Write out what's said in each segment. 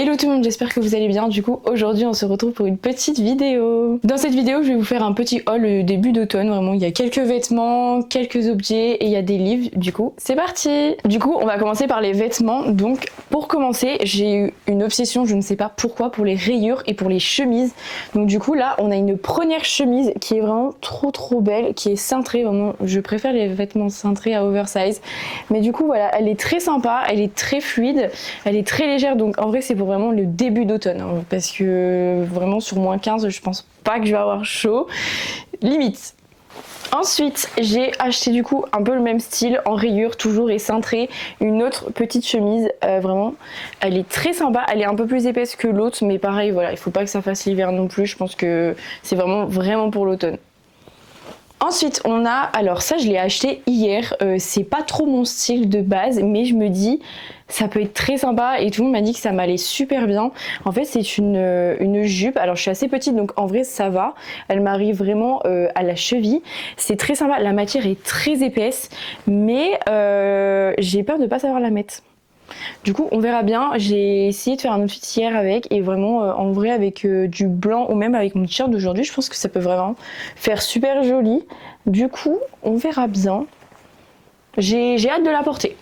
Hello tout le monde, j'espère que vous allez bien. Du coup aujourd'hui on se retrouve pour une petite vidéo. Dans cette vidéo je vais vous faire un petit haul début d'automne. Vraiment il y a quelques vêtements, quelques objets et il y a des livres. Du coup c'est parti. Du coup on va commencer par les vêtements. Donc pour commencer j'ai eu une obsession, je ne sais pas pourquoi, pour les rayures et pour les chemises. Donc du coup là on a une première chemise qui est vraiment trop belle, qui est cintrée. Vraiment je préfère les vêtements cintrés à oversize. Mais du coup voilà, elle est très sympa, elle est très fluide, elle est très légère. Donc en vrai c'est pour vraiment le début d'automne hein, parce que vraiment sur -15 je pense pas que je vais avoir chaud, limite. Ensuite j'ai acheté du coup un peu le même style en rayures toujours et cintré, une autre petite chemise, vraiment elle est très sympa, elle est un peu plus épaisse que l'autre mais pareil voilà, il faut pas que ça fasse l'hiver non plus, je pense que c'est vraiment pour l'automne. Ensuite on a, alors ça je l'ai acheté hier, c'est pas trop mon style de base mais je me dis ça peut être très sympa et tout le monde m'a dit que ça m'allait super bien. En fait c'est une jupe, alors je suis assez petite donc en vrai ça va, elle m'arrive vraiment à la cheville, c'est très sympa, la matière est très épaisse mais j'ai peur de pas savoir la mettre. Du coup on verra bien, j'ai essayé de faire un outfit hier avec et vraiment en vrai avec du blanc ou même avec mon t-shirt d'aujourd'hui je pense que ça peut vraiment faire super joli. Du coup on verra bien, j'ai hâte de la porter.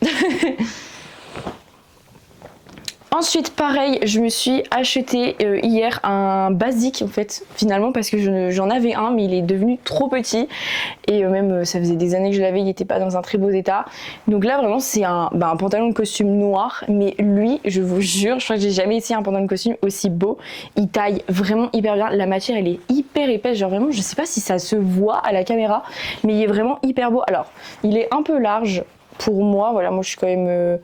Ensuite pareil je me suis acheté hier un basique en fait finalement parce que j'en avais un mais il est devenu trop petit et même ça faisait des années que je l'avais, il n'était pas dans un très beau état. Donc là vraiment c'est un pantalon de costume noir mais lui je vous jure je crois que j'ai jamais essayé un pantalon de costume aussi beau. Il taille vraiment hyper bien, la matière elle est hyper épaisse, genre vraiment je sais pas si ça se voit à la caméra mais il est vraiment hyper beau. Alors il est un peu large pour moi, voilà moi je suis quand même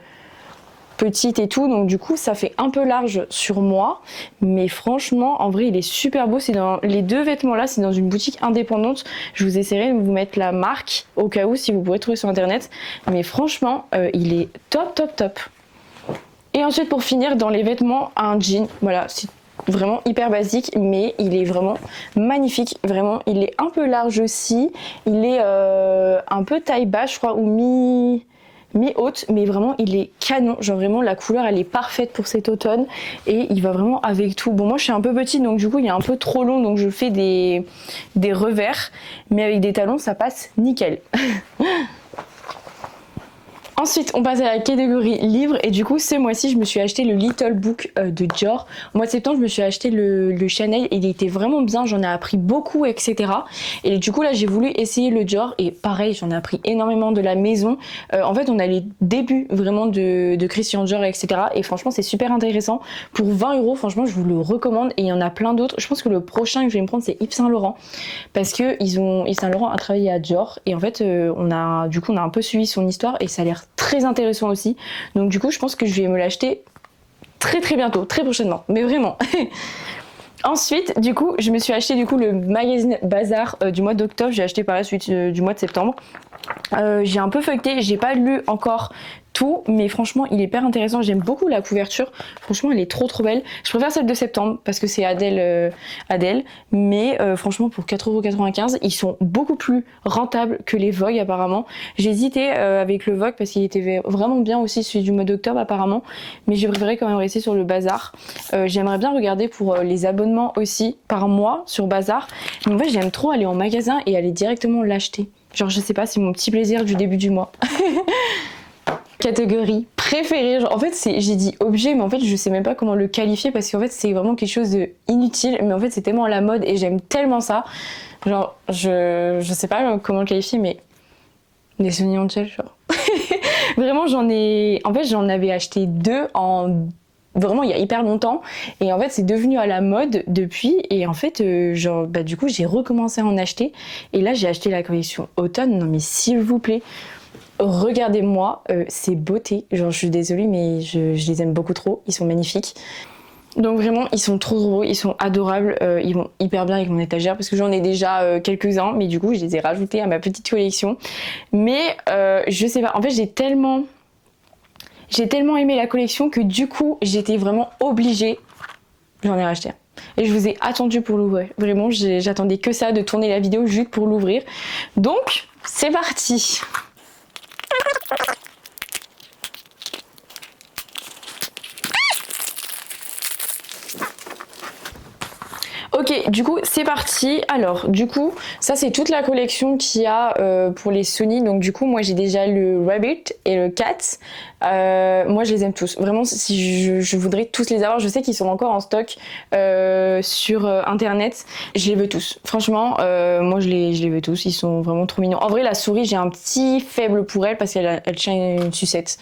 petite et tout donc du coup ça fait un peu large sur moi mais franchement en vrai il est super beau. C'est dans les deux vêtements là, c'est dans une boutique indépendante, je vous essaierai de vous mettre la marque au cas où si vous pouvez trouver sur internet mais franchement il est top. Et ensuite pour finir dans les vêtements un jean, voilà c'est vraiment hyper basique mais il est vraiment magnifique, vraiment il est un peu large aussi, il est un peu taille basse je crois ou mi-haute mais vraiment il est canon, genre vraiment la couleur elle est parfaite pour cet automne et il va vraiment avec tout. Bon moi je suis un peu petite donc du coup il est un peu trop long donc je fais des revers mais avec des talons ça passe nickel. Ensuite on passe à la catégorie livres et du coup ce mois-ci je me suis acheté le Little Book de Dior. Au mois de septembre je me suis acheté le Chanel et il était vraiment bien, j'en ai appris beaucoup etc. Et du coup là j'ai voulu essayer le Dior et pareil j'en ai appris énormément de la maison. En fait on a les débuts vraiment de Christian Dior etc. Et franchement c'est super intéressant. Pour 20 € franchement je vous le recommande et il y en a plein d'autres. Je pense que le prochain que je vais me prendre c'est Yves Saint Laurent parce que Yves Saint Laurent a travaillé à Dior et en fait on a un peu suivi son histoire et ça a l'air très intéressant aussi donc du coup je pense que je vais me l'acheter très bientôt, très prochainement mais vraiment. Ensuite du coup je me suis acheté du coup le magazine Bazar du mois d'octobre, j'ai acheté par la suite du mois de septembre. J'ai un peu feuilleté, j'ai pas lu encore tout mais franchement il est hyper intéressant, j'aime beaucoup la couverture, franchement elle est trop belle. Je préfère celle de septembre parce que c'est Adèle mais franchement pour 4,95 € ils sont beaucoup plus rentables que les Vogue apparemment. J'ai hésité avec le Vogue parce qu'il était vraiment bien aussi celui du mois d'octobre apparemment mais j'ai préféré quand même rester sur le Bazar. J'aimerais bien regarder pour les abonnements aussi par mois sur Bazar mais en fait j'aime trop aller en magasin et aller directement l'acheter. Genre je sais pas, c'est mon petit plaisir du début du mois. Catégorie préférée, genre en fait j'ai dit objet mais en fait je sais même pas comment le qualifier parce qu'en fait c'est vraiment quelque chose de inutile mais en fait c'est tellement à la mode et j'aime tellement ça. Genre je sais pas comment le qualifier mais des oignons de gel genre. Vraiment j'en avais acheté deux vraiment il y a hyper longtemps et en fait c'est devenu à la mode depuis et en fait du coup j'ai recommencé à en acheter et là j'ai acheté la collection automne. Non mais s'il vous plaît regardez-moi ces beautés, genre je suis désolée mais je les aime beaucoup trop, ils sont magnifiques. Donc vraiment ils sont trop beaux, ils sont adorables, ils vont hyper bien avec mon étagère parce que j'en ai déjà quelques-uns mais du coup je les ai rajoutés à ma petite collection. Mais je sais pas, en fait j'ai tellement aimé la collection que du coup j'étais vraiment obligée, j'en ai racheté un. Et je vous ai attendu pour l'ouvrir, vraiment j'attendais que ça, de tourner la vidéo juste pour l'ouvrir. Donc c'est parti. Ok, du coup c'est parti. Alors du coup ça c'est toute la collection qu'il y a pour les Sony. Donc du coup moi j'ai déjà le Rabbit et le Cat. Moi je les aime tous. Vraiment si je voudrais tous les avoir. Je sais qu'ils sont encore en stock sur internet. Je les veux tous. Franchement moi je les veux tous. Ils sont vraiment trop mignons. En vrai la souris j'ai un petit faible pour elle parce qu'elle tient une sucette.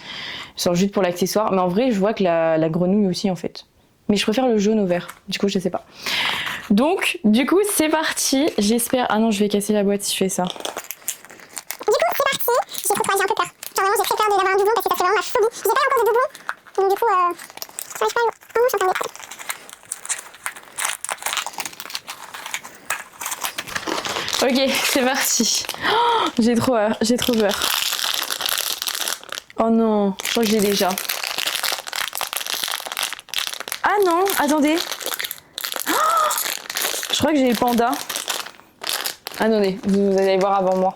Genre juste pour l'accessoire. Mais en vrai je vois que la grenouille aussi en fait. Mais je préfère le jaune au vert. Du coup je sais pas. Donc, du coup, c'est parti. J'espère... Ah non, je vais casser la boîte si je fais ça. Du coup, c'est parti. J'ai trop peur, j'ai un peu peur. Genre vraiment, j'ai très peur d'avoir un doublon parce que ça fait vraiment ma phobie. J'ai pas eu encore de doublon. Donc du coup, j'arrive pas à... Oh non, je suis en train de Ok, c'est parti. Oh, j'ai trop peur, j'ai trop peur. Oh non, je crois que j'ai déjà. Ah non, attendez. Je crois que j'ai le panda. Attendez, vous allez voir avant moi.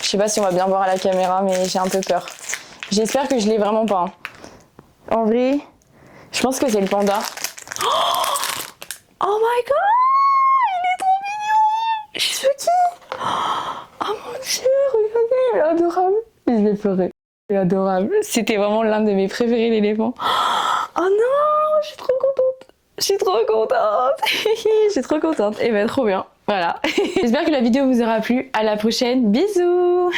Je sais pas si on va bien voir à la caméra, mais j'ai un peu peur. J'espère que je l'ai vraiment pas. Hein. En vrai, je pense que c'est le panda. Oh my god, il est trop mignon. Je suis choquée. Oh mon dieu, regardez, il est adorable. Je vais pleurer. Il est adorable. C'était vraiment l'un de mes préférés, l'éléphant. Oh non, je suis trop contente. Je suis trop contente. Je suis trop contente. Et ben trop bien. Voilà. J'espère que la vidéo vous aura plu. À la prochaine. Bisous.